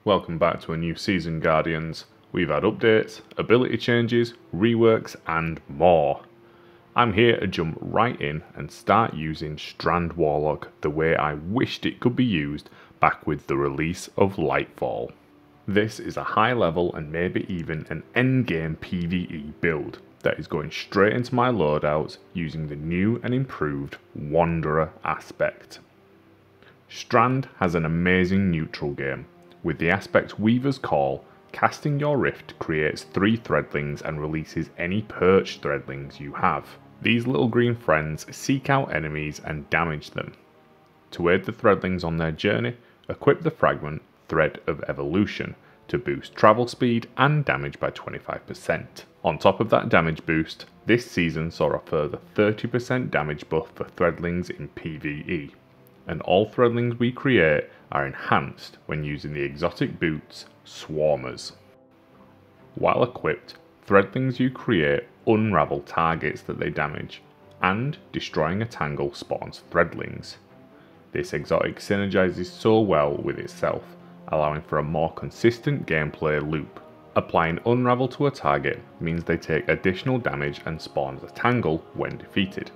Welcome back to a new season, Guardians. We've had updates, ability changes, reworks and more. I'm here to jump right in and start using Strand Warlock the way I wished it could be used back with the release of Lightfall. This is a high level and maybe even an endgame PvE build that is going straight into my loadouts using the new and improved Wanderer aspect. Strand has an amazing neutral game. With the aspect Weaver's Call, casting your rift creates 3 Threadlings and releases any perched Threadlings you have. These little green friends seek out enemies and damage them. To aid the Threadlings on their journey, equip the fragment Thread of Evolution to boost travel speed and damage by 25%. On top of that damage boost, this season saw a further 30% damage buff for Threadlings in PvE. And all Threadlings we create are enhanced when using the exotic boots Swarmers. While equipped, Threadlings you create unravel targets that they damage, and destroying a Tangle spawns Threadlings. This exotic synergizes so well with itself, allowing for a more consistent gameplay loop. Applying unravel to a target means they take additional damage and spawns a Tangle when defeated.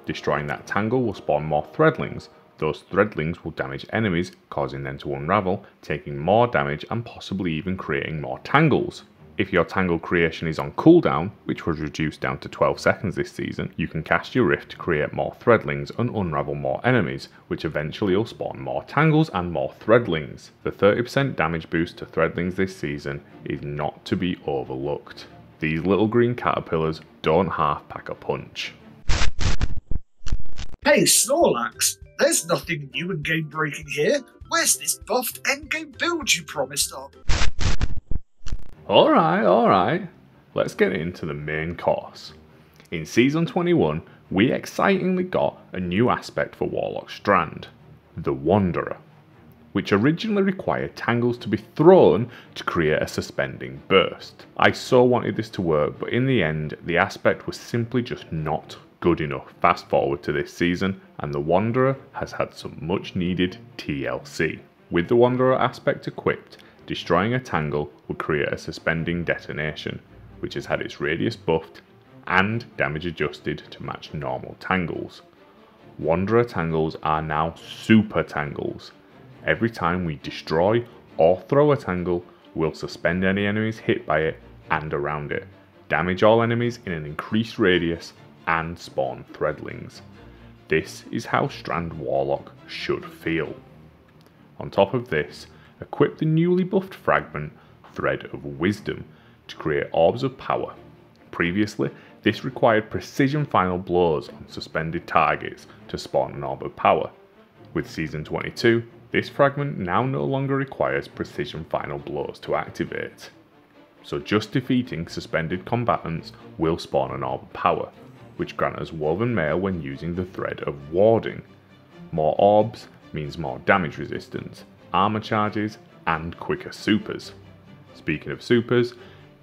Destroying that Tangle will spawn more Threadlings. Those Threadlings will damage enemies, causing them to unravel, taking more damage and possibly even creating more Tangles. If your Tangle creation is on cooldown, which was reduced down to 12 seconds this season, you can cast your rift to create more Threadlings and unravel more enemies, which eventually will spawn more Tangles and more Threadlings. The 30% damage boost to Threadlings this season is not to be overlooked. These little green caterpillars don't half pack a punch. Hey Snorlax, there's nothing new and game breaking here. Where's this buffed endgame build you promised on? Alright, let's get into the main course. In Season 21, we excitingly got a new aspect for Warlock Strand, the Wanderer, which originally required Tangles to be thrown to create a suspending burst. I so wanted this to work, but in the end, the aspect was simply just not good enough. Fast forward to this season, and the Wanderer has had some much needed TLC. With the Wanderer aspect equipped, destroying a Tangle would create a suspending detonation, which has had its radius buffed and damage adjusted to match normal Tangles. Wanderer Tangles are now Super Tangles. Every time we destroy or throw a Tangle, we'll suspend any enemies hit by it and around it, damage all enemies in an increased radius, and spawn Threadlings. This is how Strand Warlock should feel. On top of this, equip the newly buffed fragment Thread of Wisdom to create orbs of power. Previously, this required precision final blows on suspended targets to spawn an orb of power. With Season 22, this fragment now no longer requires precision final blows to activate. So just defeating suspended combatants will spawn an orb of power, which grant us woven mail when using the Thread of Warding. More orbs means more damage resistance, armor charges, and quicker supers. Speaking of supers,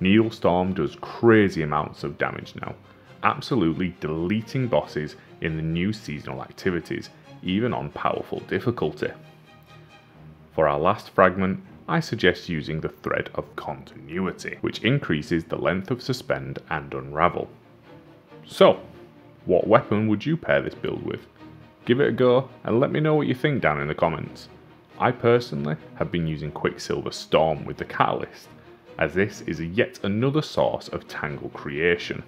Needlestorm does crazy amounts of damage now, absolutely deleting bosses in the new seasonal activities, even on powerful difficulty. For our last fragment, I suggest using the Thread of Continuity, which increases the length of suspend and unravel. So, what weapon would you pair this build with? Give it a go and let me know what you think down in the comments. I personally have been using Quicksilver Storm with the Catalyst, as this is yet another source of Tangle creation.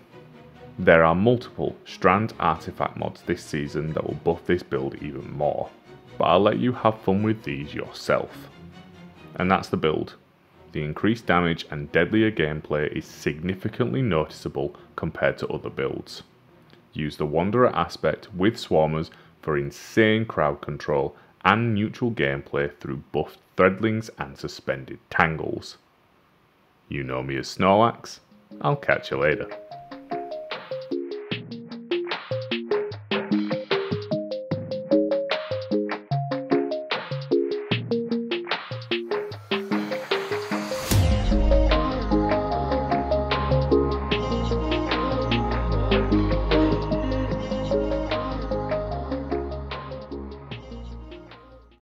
There are multiple Strand artifact mods this season that will buff this build even more, but I'll let you have fun with these yourself. And that's the build. The increased damage and deadlier gameplay is significantly noticeable compared to other builds. Use the Wanderer aspect with Swarmers for insane crowd control and neutral gameplay through buffed Threadlings and suspended Tangles. You know me as Snorlax, I'll catch you later.